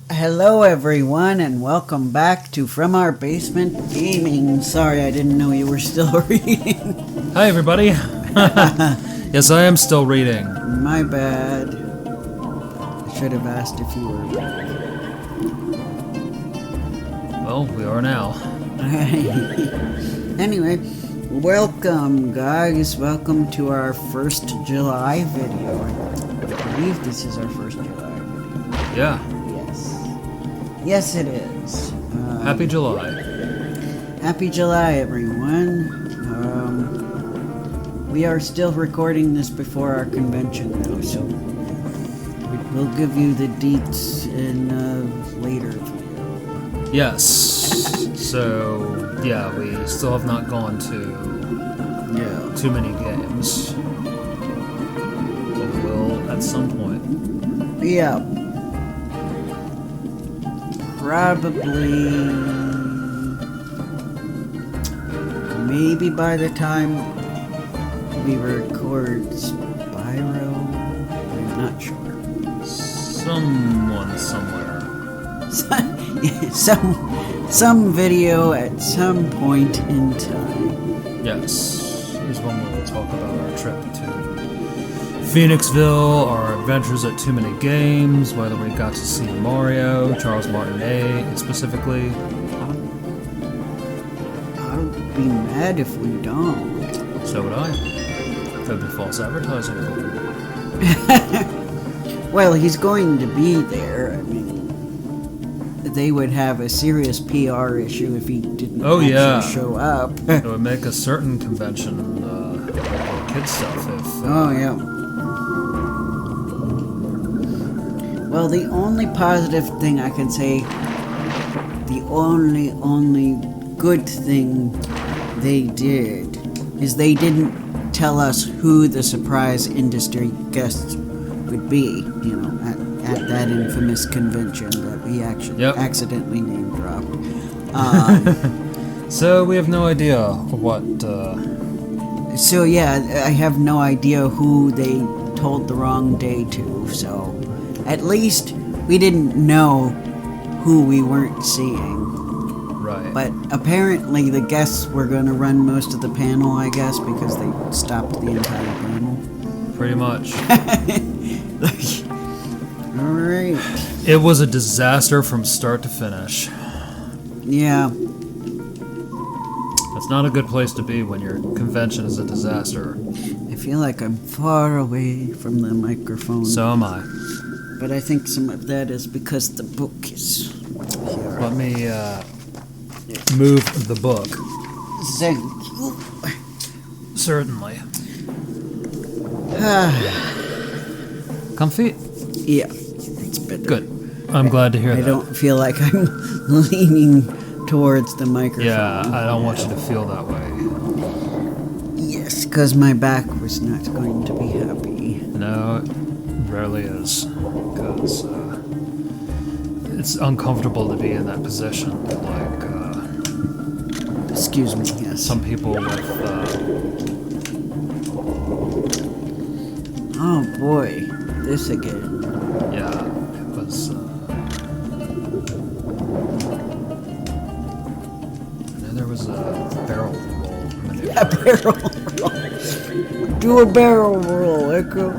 Hello everyone and welcome back to From Our Basement Gaming. Sorry, I didn't know you were still reading. Hi everybody. Yes, I am still reading. My bad. I should have asked if you were reading. Well, we are now. Anyway, welcome guys. Welcome to our 1st July video. I believe this is our 1st July video. Yeah. Yes, it is. Happy July. Happy July, everyone. We are still recording this before our convention, though, so we'll give you the deets in a later video. Yes. So, yeah, we still have not gone to too many games. But we will at some point. Yeah. Probably, maybe by the time we record Spyro, I'm not sure. Someone somewhere. some video at some point in time. Yes. Here's when we'll talk about our trip to Phoenixville, our adventures at too many games, whether we got to see Mario, Charles Martinet specifically. I'll be mad if we don't. So would I. That'd be false advertising. Well, he's going to be there. I mean, they would have a serious PR issue if he didn't actually show up. It would make a certain convention kid stuff if... Oh, yeah. Well, the only positive thing I can say, the only good thing they did is they didn't tell us who the surprise industry guests would be, you know, at that infamous convention that we actually accidentally name dropped. So we have no idea what... So yeah, I have no idea who they told the wrong day to, so... At least we didn't know who we weren't seeing. Right. But apparently the guests were going to run most of the panel, I guess, because they stopped the entire panel. Pretty much. Alright. It was a disaster from start to finish. Yeah. That's not a good place to be when your convention is a disaster. I feel like I'm far away from the microphone. So am I. But I think some of that is because the book is here. Let me move the book. Thank you. Certainly. Comfy? Yeah, it's better. Good. I'm glad to hear that. I don't feel like I'm leaning towards the microphone. Yeah, I don't want you to feel that way. Yes, because my back was not going to be happy. No, it rarely is. Because it's uncomfortable to be in that position. Like, excuse me, yes. some people with, Oh boy, this again. yeah, it was, I know there was a barrel roll maneuver. A barrel roll. Do a barrel roll, Echo.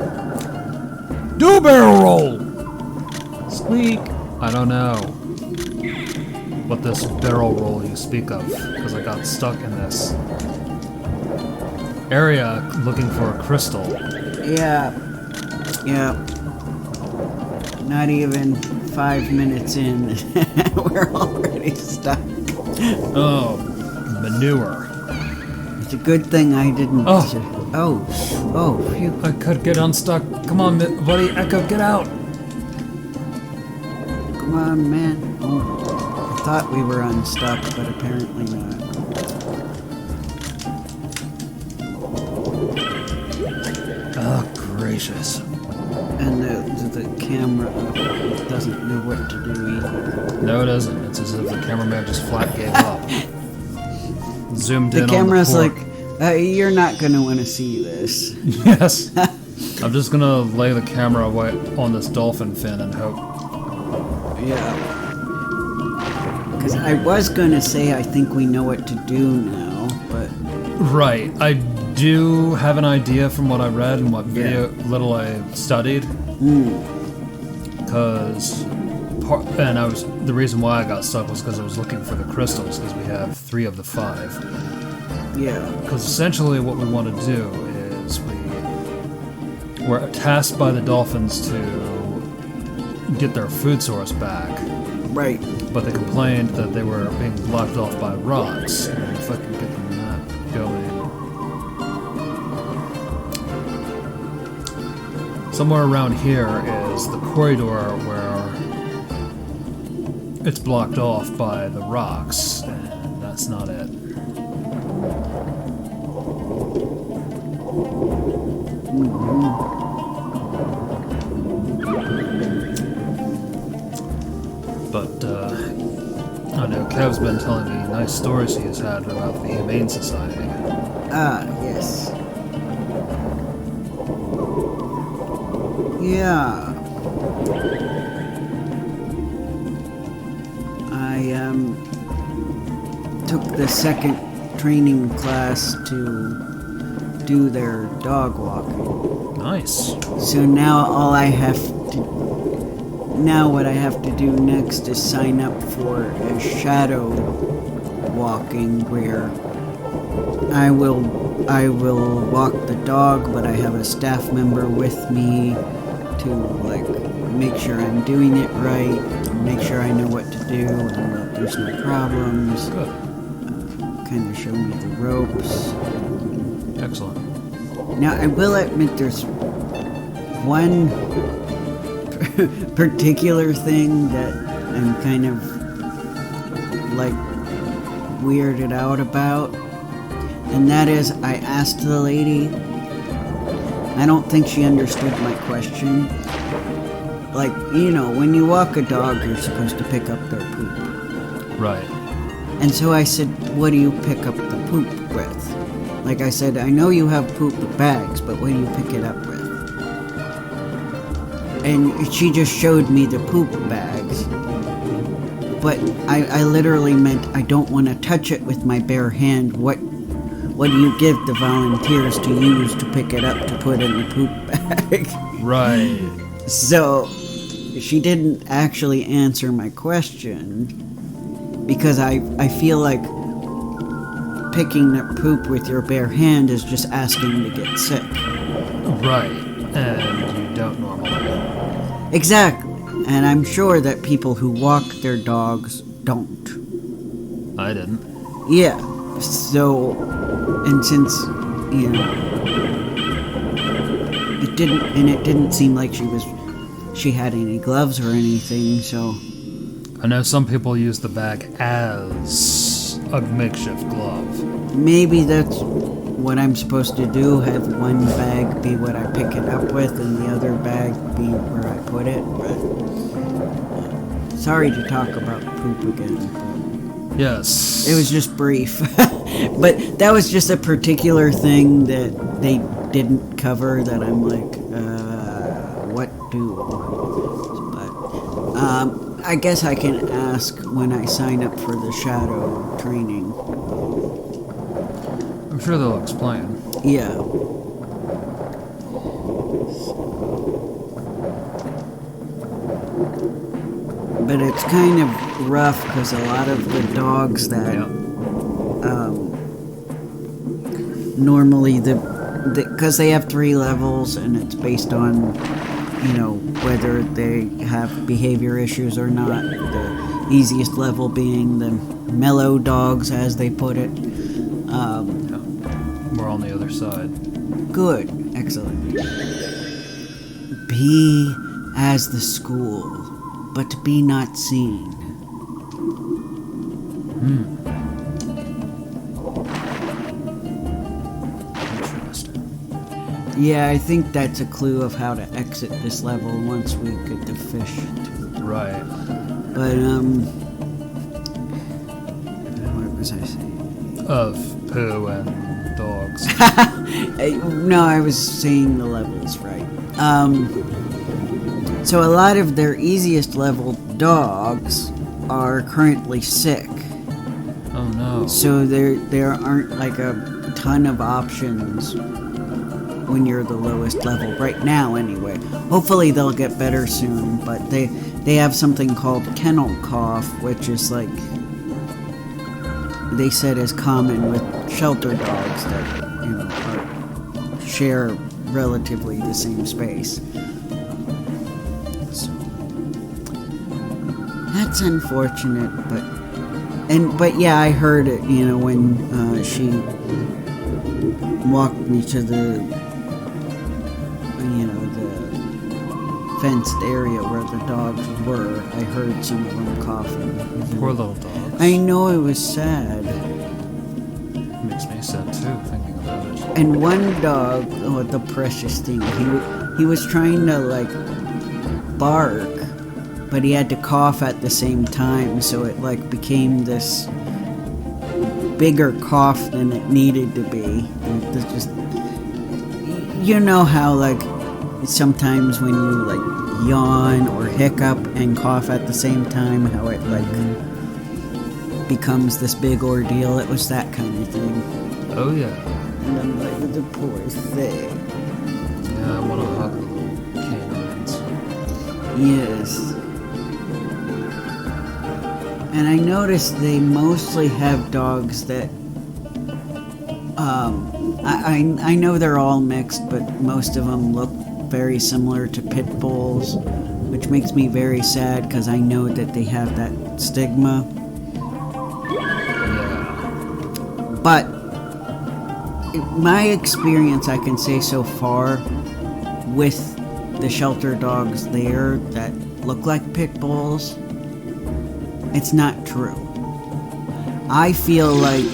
Do a barrel roll! Squeak! I don't know what this barrel roll you speak of, because I got stuck in this area looking for a crystal. Yeah. Not even 5 minutes in, we're already stuck. Oh, manure. It's a good thing I didn't... Oh, phew. I could get unstuck. Come on, buddy. Echo, get out. Come on, man. Oh, I thought we were unstuck, but apparently not. Oh, gracious. And the camera doesn't know what to do either. No, it doesn't. It's as if the cameraman just flat gave up. Zoomed in on the camera's pork. like, you're not going to want to see this. Yes. I'm just gonna lay the camera away on this dolphin fin and hope Yeah. Because I was gonna say I think we know what to do now, but... Right. I do have an idea from what I read and what little I studied. Because... the reason why I got stuck was because I was looking for the crystals, because we have 3 of the 5. Yeah. Because essentially what we want to do is we're tasked by the dolphins to get their food source back. Right. But they complained that they were being blocked off by rocks. And if I can get the map going. Somewhere around here is the corridor where it's blocked off by the rocks, and that's not it. But, I know Kev's been telling me nice stories he has had about the Humane Society. Ah, yes. Yeah. I, took the second training class to do their dog walking. Nice. So now what I have to do next is sign up for a shadow walking where I will walk the dog, but I have a staff member with me to like make sure I'm doing it right, make sure I know what to do, and that there's no problems. Good. Kind of show me the ropes. Excellent. Now I will admit there's one particular thing that I'm kind of like weirded out about, and that is I asked the lady, I don't think she understood my question. Like, you know, when you walk a dog, you're supposed to pick up their poop. Right. And so I said, what do you pick up the poop with? Like I said, I know you have poop bags, but what do you pick it up with? And she just showed me the poop bags. But I literally meant I don't want to touch it with my bare hand. What do you give the volunteers to use to pick it up to put in the poop bag? Right. So she didn't actually answer my question because I feel like picking up poop with your bare hand is just asking to get sick. Right. And you don't normally. Exactly. And I'm sure that people who walk their dogs don't. I didn't. Yeah. So, and since, you know, it didn't seem like she had any gloves or anything, so. I know some people use the bag as a makeshift glove. Maybe that's what I'm supposed to do, have one bag be what I pick it up with and the other bag be where I put it, but sorry to talk about poop again. Yes. It was just brief. But that was just a particular thing that they didn't cover that I'm like, what do? But, I guess I can ask when I sign up for the shadow training. I'm sure they'll explain. Yeah. But it's kind of rough because a lot of the dogs that normally because they have 3 levels and it's based on, you know, whether they have behavior issues or not. The easiest level being the mellow dogs, as they put it. We're on the other side. Good. Excellent. Be as the school, but be not seen. Interesting. Yeah, I think that's a clue of how to exit this level once we get the fish. Right. But, what was I saying? Of poo and dogs. No, I was saying the levels right. So a lot of their easiest level dogs are currently sick. Oh no. So there aren't like a ton of options when you're the lowest level right now anyway. Hopefully they'll get better soon, but they have something called kennel cough, which is like they said is common with shelter dogs that share relatively the same space. So that's unfortunate, but yeah, I heard it, when she walked me to the fenced area where the dogs were. I heard some of them coughing. Poor little dogs. I know, it was sad. Makes me sad too, thinking about it. And one dog, the precious thing, he was trying to like bark, but he had to cough at the same time, so it like became this bigger cough than it needed to be. It's just, how like sometimes when you like yawn or hiccup and cough at the same time, how it like becomes this big ordeal. It was that kind of thing. Oh yeah. And I'm like, the poor thing. Yeah, I want to hug the little canines. Yes. And I noticed they mostly have dogs that I know they're all mixed, but most of them look very similar to pit bulls, which makes me very sad because I know that they have that stigma. Yeah. But my experience, I can say so far, with the shelter dogs there that look like pit bulls, it's not true. I feel like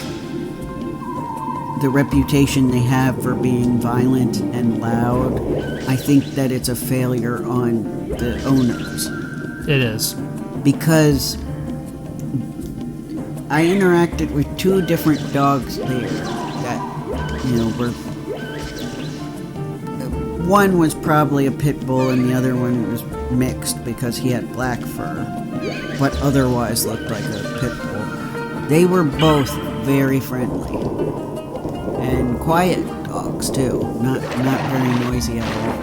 the reputation they have for being violent and loud, I think that it's a failure on the owners. It is. Because I interacted with two different dogs there that, were... One was probably a pit bull and the other one was mixed because he had black fur, but otherwise looked like a pit bull. They were both very friendly. And quiet dogs too, not very noisy at all.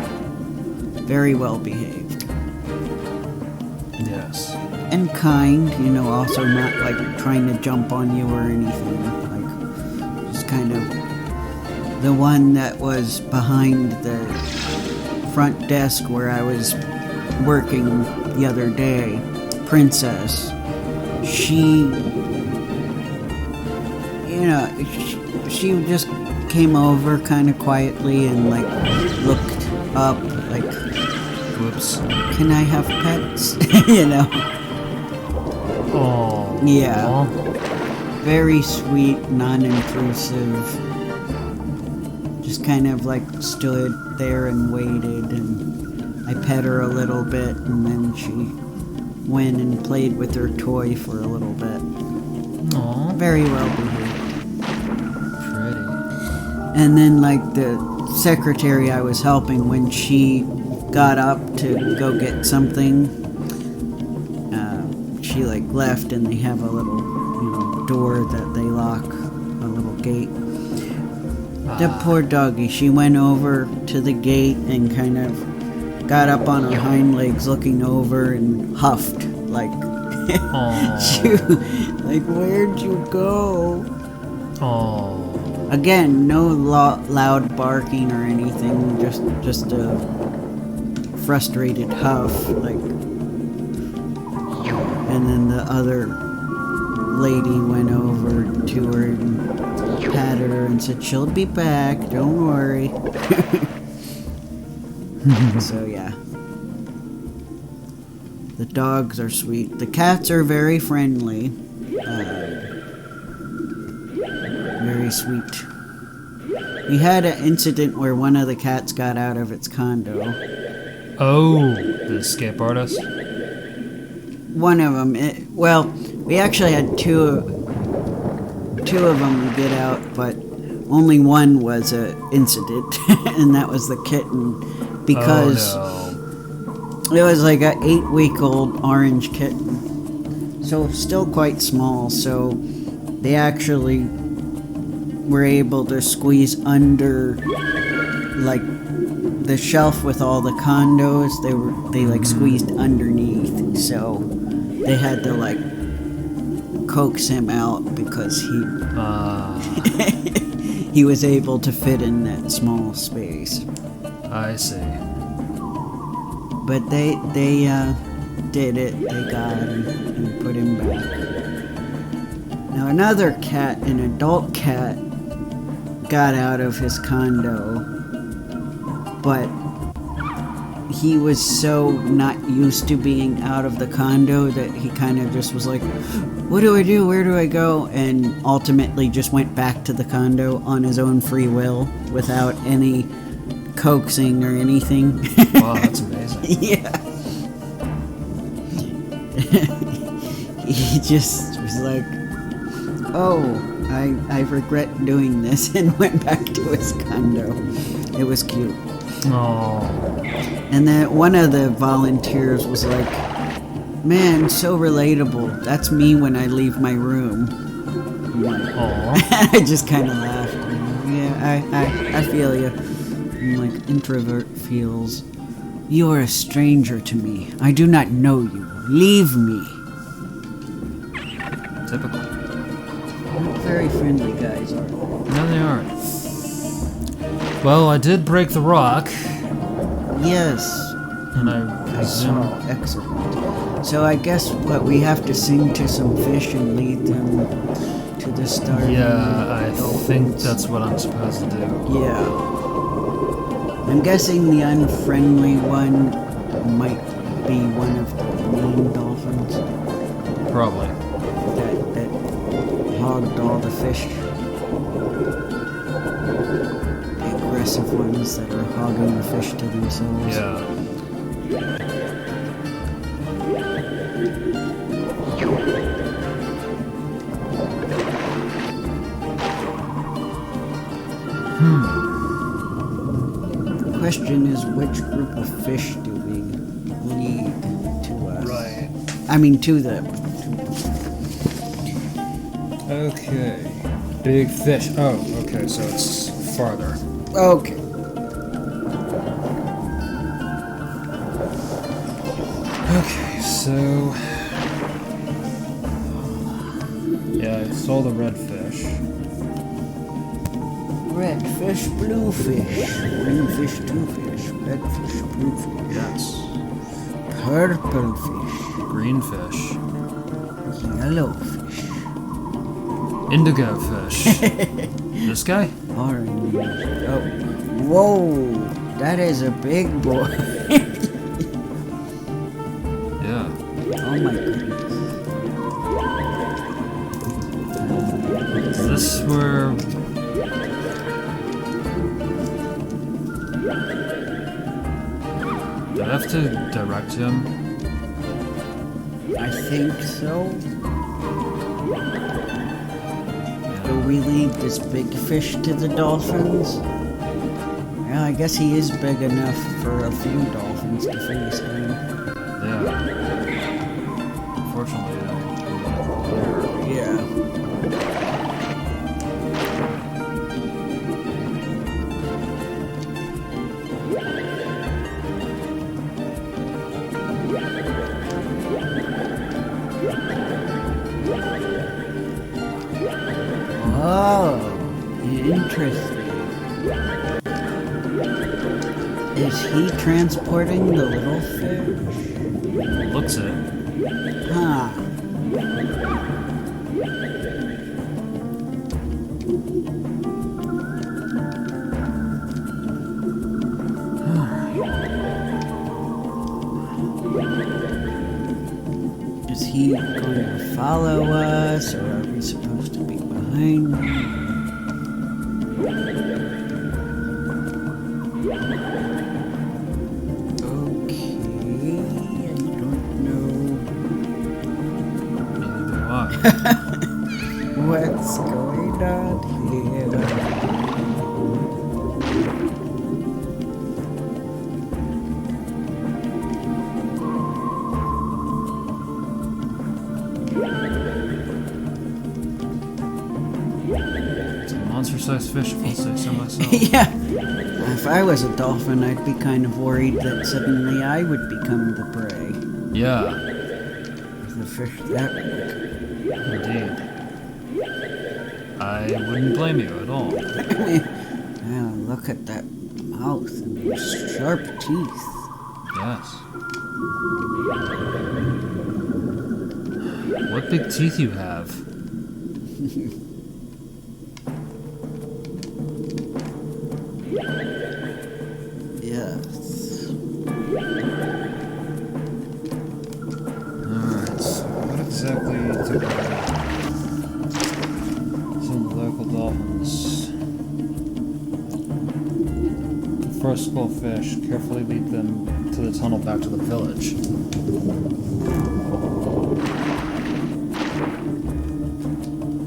Very well behaved. Yes. And kind, also not like trying to jump on you or anything. Like, just kind of the one that was behind the front desk where I was working the other day, Princess. She just came over kind of quietly and like looked up like, whoops, can I have pets? Oh. Yeah. Very sweet, non-intrusive. Just kind of like stood there and waited, and I pet her a little bit, and then she went and played with her toy for a little bit. Aww. Very well behaved. And then, like, the secretary I was helping, when she got up to go get something, she, like, left, and they have a little, door that they lock, a little gate. The poor doggy, she went over to the gate and kind of got up on her hind legs looking over and huffed, like, like, where'd you go? Oh. Again, no loud barking or anything, just a frustrated huff, like. And then the other lady went over to her and patted her and said, "She'll be back, don't worry." So yeah. The dogs are sweet. The cats are very friendly. Very sweet. We had an incident where one of the cats got out of its condo. Oh, the escape artist? One of them. We actually had two of them get out, but only one was an incident, and that was the kitten, because It was like a 8-week-old orange kitten. So still quite small, so they actually were able to squeeze under like the shelf with all the condos. They like squeezed underneath, so they had to like coax him out because he was able to fit in that small space. I see. But they did it. They got him and put him back. Now another cat, an adult cat, got out of his condo, but he was so not used to being out of the condo that he kind of just was like, what do I do? Where do I go? And ultimately just went back to the condo on his own free will without any coaxing or anything. Wow, that's amazing. Yeah. He just was like, oh, I regret doing this, and went back to his condo. It was cute. Oh. And then one of the volunteers was like, man, so relatable. That's me when I leave my room. I just kind of laughed. Yeah, I feel you. I'm like, introvert feels. You are a stranger to me. I do not know you. Leave me. Typical. Not very friendly guys, are they? No, they aren't. Well, I did break the rock. Yes. And I saw. Excellent. So I guess what we have to sing to some fish and lead them to the start. Yeah, I think that's what I'm supposed to do. Yeah. I'm guessing the unfriendly one might be one of the main dolphins. Probably. That hogged all the fish. The aggressive ones that are hogging the fish to themselves. Yeah. The question is, which group of fish do we lead to us? Right. I mean, to them. Okay. Big fish. Oh, okay, so it's farther. Okay. Okay, so... Yeah, I saw the red fish. Red fish, blue fish, green fish, two fish, red fish, blue fish, Yes. purple fish, Green fish. yellow fish, Indigo fish. This guy? orange. Oh, whoa! That is a big boy. Yeah. Oh my goodness. Is this where... Do I have to direct him? I think so. Do we lead this big fish to the dolphins? Yeah, I guess he is big enough for a few dolphins to face him. Yeah. Unfortunately, Yeah. Oh, interesting. Is he transporting the little fish? looks it. Huh. Is he going to follow us, or are we supposed to be behind him? Okay, I don't know. Neither do I. What's going on here? It's a monster-sized fish, if I say so myself. Yeah. If I was a dolphin, I'd be kind of worried that suddenly I would become the prey. Yeah. With the fish that big. Indeed. I wouldn't blame you at all. Well, look at that mouth and those sharp teeth. Yes. What big teeth you have. Yes. Alright, so what exactly do some local dolphins? First school fish, carefully lead them to the tunnel back to the village.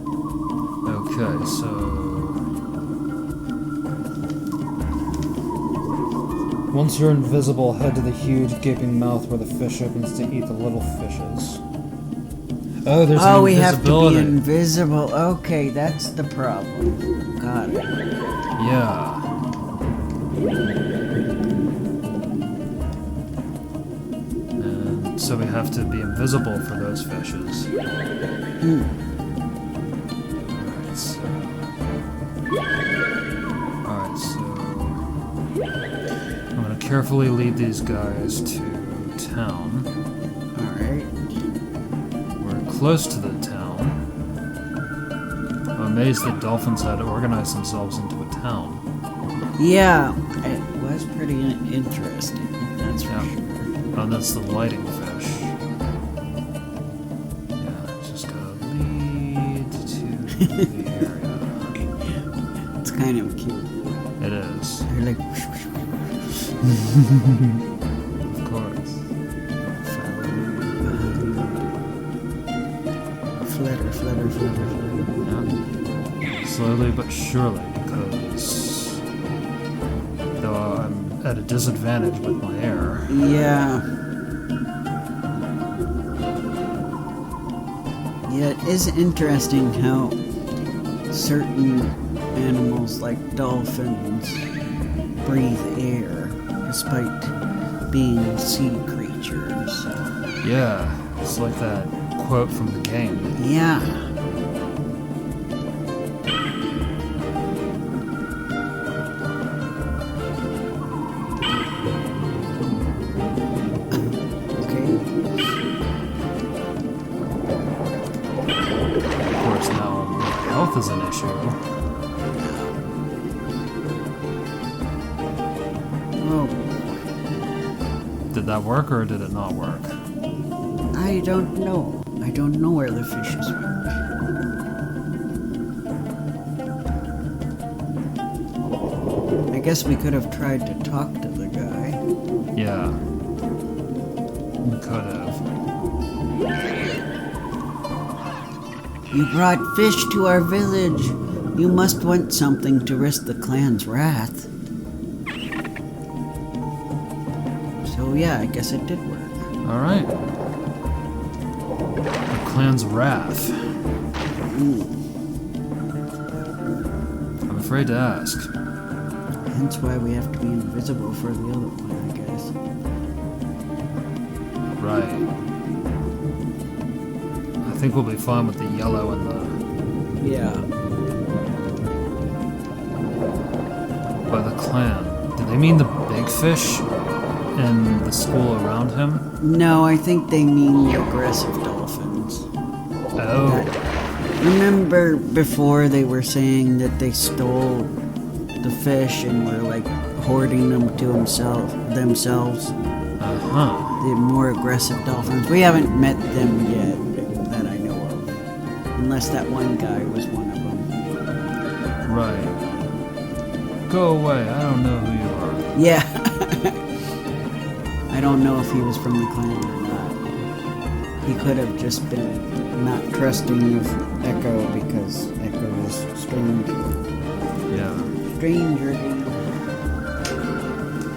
Okay, so once you're invisible, head to the huge gaping mouth where the fish opens to eat the little fishes. Oh, there's an we have to invisibility. be invisible. Okay, that's the problem. Got it. Yeah. And so we have to be invisible for those fishes. Alright, so I'm gonna carefully lead these guys to town. Alright. We're close to the town. I'm amazed that dolphins had organized themselves into a town. Yeah, it was pretty interesting. That's for Yeah. sure. Oh, that's the lighting fish. Yeah, just gotta lead to the area. It's kind of cute. It is. They're like, Of course. flutter, flutter, flutter, flutter. Yeah. Slowly but surely, because though I'm at a disadvantage with my air. Yeah. Yeah, it is interesting how certain animals like dolphins breathe air despite being sea creatures. Yeah, it's like that quote from the game. Yeah. Okay. Of course, now health is an issue. Oh, Did that work or did it not work? I don't know. I don't know where the fishes went. I guess we could have tried to talk to the guy. Yeah. Could have. You brought fish to our village. You must want something to risk the clan's wrath. So yeah, I guess it did work. Alright. The clan's wrath. I'm afraid to ask. Hence why we have to be invisible for the other one, I guess. Right. I think we'll be fine with the yellow and the... Yeah. By the clan. Do they mean the big fish in the school around him? No, I think they mean the aggressive dolphins. Oh. Remember before they were saying that they stole the fish and were like hoarding them to themselves? Uh-huh. The more aggressive dolphins. We haven't met them yet that I know of. Unless that one guy was one of them. Right. Go away. I don't know who you are. Yeah. I don't know if he was from the clan or not. He could have just been not trusting of Ecco because Ecco is stranger. Yeah. Stranger.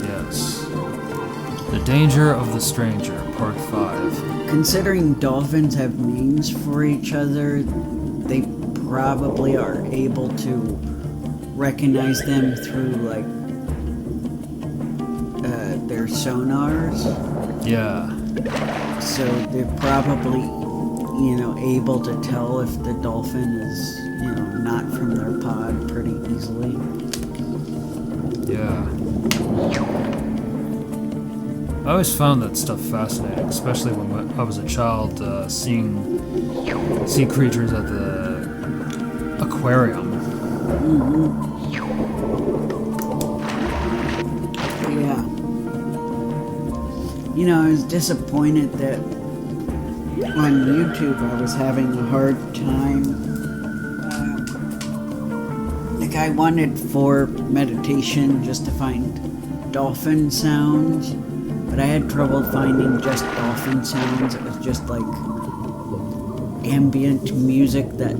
Yes. The Danger of the Stranger, Part 5. considering dolphins have names for each other, they probably are able to recognize them through, like, their sonars. Yeah. So they're probably, able to tell if the dolphin is, not from their pod pretty easily. Yeah. I always found that stuff fascinating, especially when I was a child, seeing creatures at the aquarium. Yeah. I was disappointed that on YouTube I was having a hard time. Like, I wanted for meditation just to find dolphin sounds, but I had trouble finding just dolphin sounds. It was just like ambient music that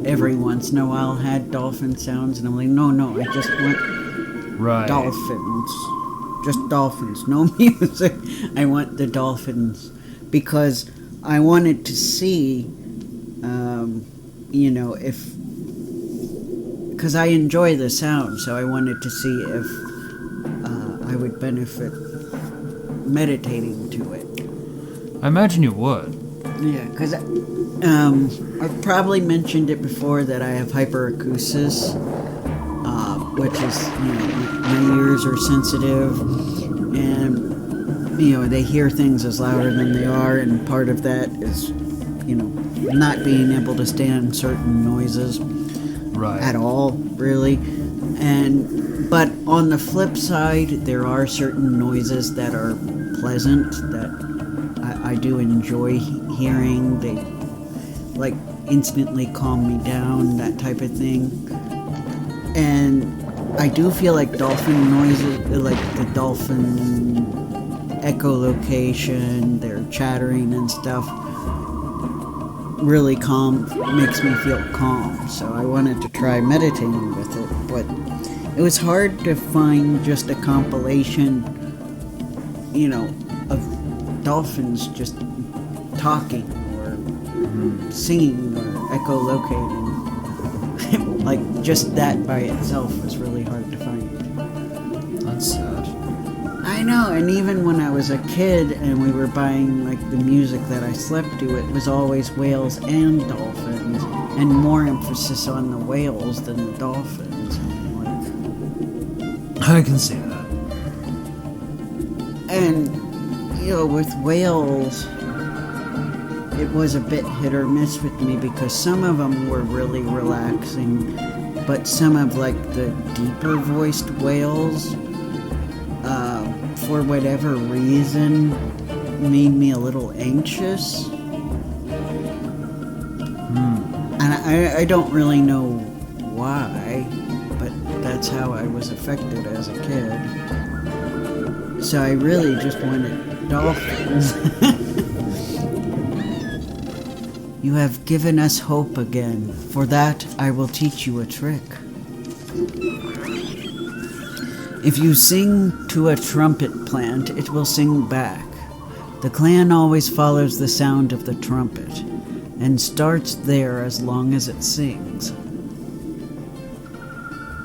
every once in a while had dolphin sounds, and I'm like, no, I just want dolphins. Just dolphins, no music. I want the dolphins because I wanted to see, because I enjoy the sound, so I wanted to see if I would benefit meditating to it. I imagine you would. Yeah, because I've probably mentioned it before that I have hyperacusis, which is, my ears are sensitive, and, they hear things as louder than they are, and part of that is, not being able to stand certain noises at all, really. But on the flip side, there are certain noises that are pleasant, that I do enjoy hearing. They, like, instantly calm me down, that type of thing. And I do feel like dolphin noises, like the dolphin echolocation, their chattering and stuff, really makes me feel calm. So I wanted to try meditating with it, but it was hard to find just a compilation, of dolphins just talking or singing or echolocating. Like, just that by itself was really hard to find. That's sad. I know, and even when I was a kid and we were buying, like, the music that I slept to, it was always whales and dolphins, and more emphasis on the whales than the dolphins. I can see that. And, with whales, it was a bit hit or miss with me because some of them were really relaxing, but some of, like, the deeper voiced whales, for whatever reason, made me a little anxious. And I don't really know why, but that's how I was affected as a kid. So I really just wanted dolphins. You have given us hope again. For that, I will teach you a trick. If you sing to a trumpet plant, it will sing back. The clan always follows the sound of the trumpet, and starts there as long as it sings.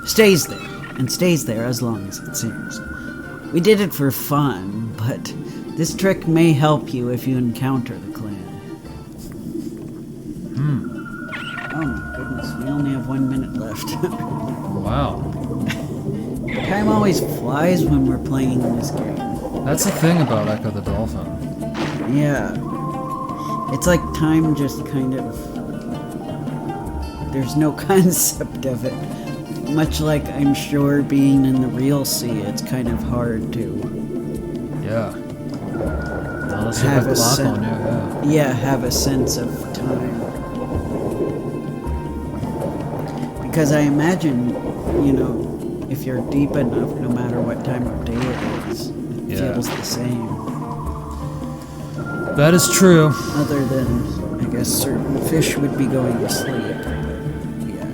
Stays there as long as it sings. We did it for fun, but this trick may help you if you encounter the clan. Oh my goodness, we only have 1 minute left. Wow. Time always flies when we're playing this game. That's the thing about Ecco the Dolphin. Yeah. It's like time just kind of... There's no concept of it. Much like, I'm sure, being in the real sea, it's kind of hard to... Yeah. Unless you have a clock on you, yeah. Yeah, have a sense of time. Because I imagine, if you're deep enough, no matter what time of day it is, it feels the same. That is true. Other than, I guess, certain fish would be going to sleep. But, yeah.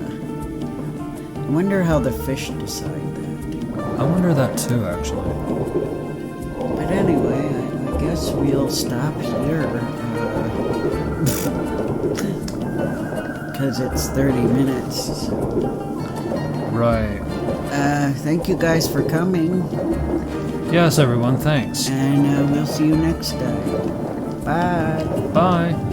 I wonder how the fish decide that. I wonder that too, actually. But anyway, I guess we'll stop here. because it's 30 minutes. Right. Thank you guys for coming. Yes, everyone, thanks. And we'll see you next time. Bye. Bye.